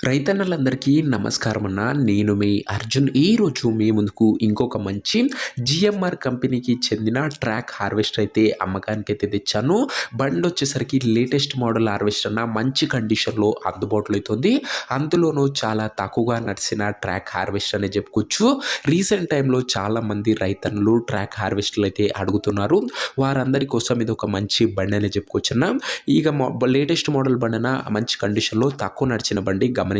రైతన్నలందరికీ నమస్కారం అన్న. నేను మీ అర్జున్. ఈరోజు మీ ముందుకు ఇంకొక మంచి జిఎంఆర్ కంపెనీకి చెందిన ట్రాక్ హార్వెస్టర్ అయితే అమ్మకానికి అయితే తెచ్చాను. బండి వచ్చేసరికి లేటెస్ట్ మోడల్ హార్వెస్టర్ అన్న, మంచి కండిషన్లో అందుబాటులో అవుతుంది. అందులోనూ చాలా తక్కువగా నడిచిన ట్రాక్ హార్వెస్టర్ అని చెప్పుకోవచ్చు. రీసెంట్ టైంలో చాలామంది రైతన్నులు ట్రాక్ హార్వెస్టర్లు అయితే అడుగుతున్నారు. వారందరి కోసం ఇది ఒక మంచి బండి అని చెప్పుకోవచ్చు అన్న. ఇక లేటెస్ట్ మోడల్ బండి అన్న, మంచి కండిషన్లో తక్కువ నడిచిన బండి గమనించగలరు.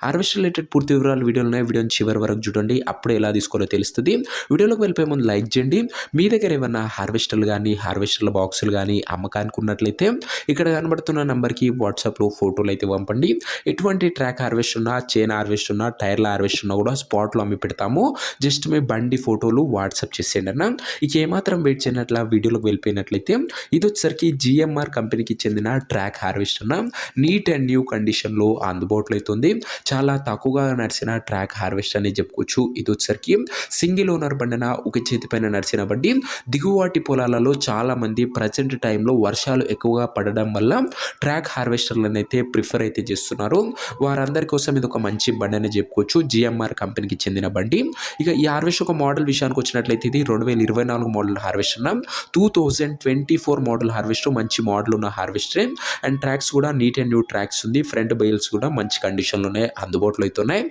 హార్వెస్టర్ రిలేటెడ్ పూర్తి వివరాలు వీడియోలో ఉన్నాయి. వీడియోని చివరి వరకు చూడండి, అప్పుడే ఎలా తీసుకోవాలో తెలుస్తుంది. వీడియోలోకి వెళ్ళిపోయే ముందు లైక్ చేయండి. మీ దగ్గర ఏమైనా హార్వెస్టర్లు కానీ హార్వెస్టర్ల బాక్సులు కానీ అమ్మకానికి ఉన్నట్లయితే ఇక్కడ కనబడుతున్న నెంబర్కి వాట్సాప్లో ఫోటోలు అయితే పంపండి. ఎటువంటి ట్రాక్ హార్వెస్టర్ ఉన్నా, చైన్ హార్వెస్టర్ ఉన్నా, టైర్ల హార్వెస్టర్ ఉన్నా కూడా స్పాట్లో అమ్మి పెడతాము. జస్ట్ మీ బండి ఫోటోలు వాట్సాప్ చేసేయండి అన్న. ఇక ఏమాత్రం వెయిట్ చేయనట్ల వీడియోలోకి వెళ్ళిపోయినట్లయితే ఇది వచ్చేసరికి జిఎంఆర్ కంపెనీకి చెందిన ట్రాక్ హార్వెస్టర్ అన్న. నీట్ అండ్ న్యూ కండిషన్లో అందుబాటులో అవుతుంది. చాలా తక్కువగా నడిచిన ట్రాక్ హార్వెస్టర్ అని చెప్పుకోవచ్చు. ఇది వచ్చేసరికి సింగిల్ ఓనర్ బండిన, ఒక చేతి పైన నడిచిన బండి. దిగువాటి పొలాలలో చాలా మంది ప్రజెంట్ టైంలో వర్షాలు ఎక్కువగా పడడం వల్ల ట్రాక్ హార్వెస్టర్లను అయితే ప్రిఫర్ అయితే చేస్తున్నారు. వారందరి కోసం ఇది ఒక మంచి బండి అని చెప్పుకోవచ్చు. జిఎంఆర్ కంపెనీకి చెందిన బండి. ఇక ఈ హార్వెస్టర్ ఒక మోడల్ విషయానికి వచ్చినట్లయితే ఇది 2024 మోడల్ హార్వెస్టర్, 2024 మోడల్ హార్వెస్టర్. మంచి మోడల్ ఉన్న హార్వెస్టర్. అండ్ ట్రాక్స్ కూడా నీట్ అండ్ న్యూ ట్రాక్స్ ఉంది. ఫ్రంట్ బైల్స్ కూడా మంచి కండిషన్లోనే అందుబాటులో అవుతున్నాయి.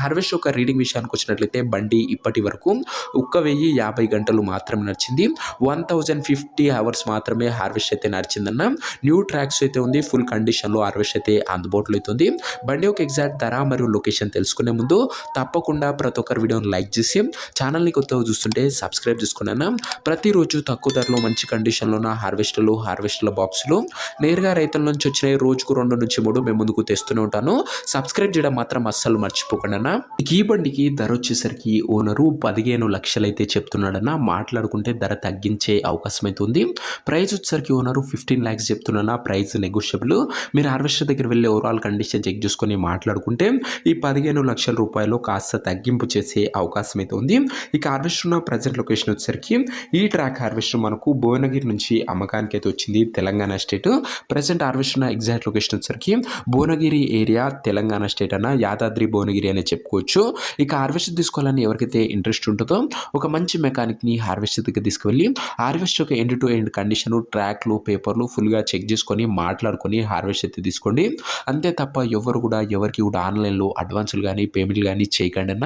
హార్వెస్టర్ ఒక రీడింగ్ విషయానికి వచ్చినట్లయితే బండి ఇప్పటి వరకు 1050 గంటలు మాత్రమే నడిచింది. 1050 అవర్స్ మాత్రమే హార్వెస్ట్ అయితే నడిచిందన్న. న్యూ ట్రాక్స్ అయితే ఉంది. ఫుల్ కండిషన్లో హార్వెస్ట్ అయితే అందుబాటులో అవుతుంది. బండి యొక్క ఎగ్జాక్ట్ ధర మరియు లొకేషన్ తెలుసుకునే ముందు తప్పకుండా ప్రతి ఒక్కరి వీడియోని లైక్ చేసి ఛానల్ని కొత్తగా చూస్తుంటే సబ్స్క్రైబ్ చేసుకున్నాను. ప్రతిరోజు తక్కువ ధరలో మంచి కండిషన్లో ఉన్న హార్వెస్టర్ల బాక్సులు నేరుగా రైతుల నుంచి వచ్చినాయి. రోజుకు 2 నుంచి 3 మేము ముందుకు తెస్తూనే ఉంటాను. సబ్స్క్రైబ్ చేయడం మాత్రం అస్సలు మర్చిపోకుండా. ఈ బండికి ధర వచ్చేసరికి ఓనరు 15 లక్షలు అయితే చెప్తున్నాడన్న. మాట్లాడుకుంటే ధర తగ్గించే అవకాశం అయితే ఉంది. ప్రైస్ వచ్చేసరికి ఓనరు 15 lakhs చెప్తున్నా. Price negotiable. మీరు హార్వెస్టర్ దగ్గర వెళ్ళి ఓవరాల్ కండిషన్ చెక్ చేసుకొని మాట్లాడుకుంటే ఈ 15 లక్షల రూపాయలు కాస్త తగ్గింపు చేసే అవకాశం అయితే ఉంది. ఇక హార్వెస్టర్ ఉన్న ప్రజెంట్ లొకేషన్ వచ్చేసరికి ఈ ట్రాక్ హార్వెస్టర్ మనకు భువనగిరి నుంచి అమ్మకానికి అయితే వచ్చింది, తెలంగాణ స్టేట్. ప్రజెంట్ హార్వెస్టర్ ఉన్న ఎగ్జాక్ట్ లొకేషన్ వచ్చేసరికి భువనగిరి ఏరియా, తెలంగాణ స్టేట్ అన్న. యాదాద్రి భువనగిరి అని చెప్పుకోవచ్చు. ఇక హార్వెస్టర్ తీసుకోవాలని ఎవరికైతే ఇంట్రెస్ట్ ఉంటుందో ఒక మంచి మెకానిక్ని హార్వెస్టర్ దగ్గర తీసుకువెళ్ళి హార్వెస్టర్ ఒక ఎండ్ టు ఎండ్ కండిషన్, ట్రాక్లు, పేపర్లు ఫుల్గా చెక్ చేసుకొని మాట్లాడుకొని హార్వెస్ట్ అయితే తీసుకోండి. అంతే తప్ప ఎవరికి కూడా ఆన్లైన్లో అడ్వాన్సులు కానీ పేమెంట్లు కానీ చేయకండి అన్న.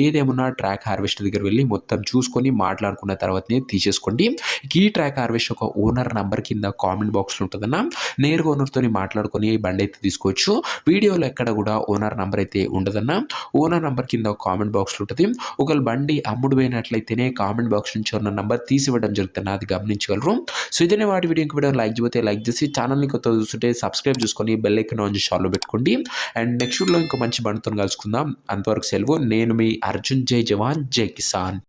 ఏదేమన్నా ట్రాక్ హార్వెస్టర్ దగ్గర వెళ్ళి మొత్తం చూసుకొని మాట్లాడుకున్న తర్వాతనే తీసేసుకోండి. ఈ ట్రాక్ హార్వెస్టర్ ఒక ఓనర్ నంబర్ కింద కామెంట్ బాక్స్లో ఉంటుందన్న. నేరుగా ఓనర్తో మాట్లాడుకొని బండి అయితే తీసుకోవచ్చు. వీడియోలో ఎక్కడ కూడా ఓనర్ నంబర్ అయితే ఉండదన్న. ఓనర్ నంబర్ కింద కామెంట్ బాక్స్లో ఉంటుంది. ఒకవేళ బండి అమ్ముడు పోయినట్లయితేనే కామెంట్ బాక్స్ నుంచి ఓనర్ నంబర్ తీసివ్వడం జరుగుతుంది. అది గమనించగలరు. సో ఇదే వాటి వీడియోకి లైక్ చేయబోతే లైక్ చేసి ఛానల్ని కొత్త చూస్తుంటే సబ్స్క్రైబ్ చేసుకొని బెల్ ఐకాన్ ఆన్ చేసి ఆన్లో పెట్టుకోండి. అండ్ నెక్స్ట్ వీడియోలో ఇంకో మంచి బండితో కలుసుకుందాం. అంతవరకు సెలవు. నేను మీ అర్జున్. జై జవాన్ జై కిసాన్.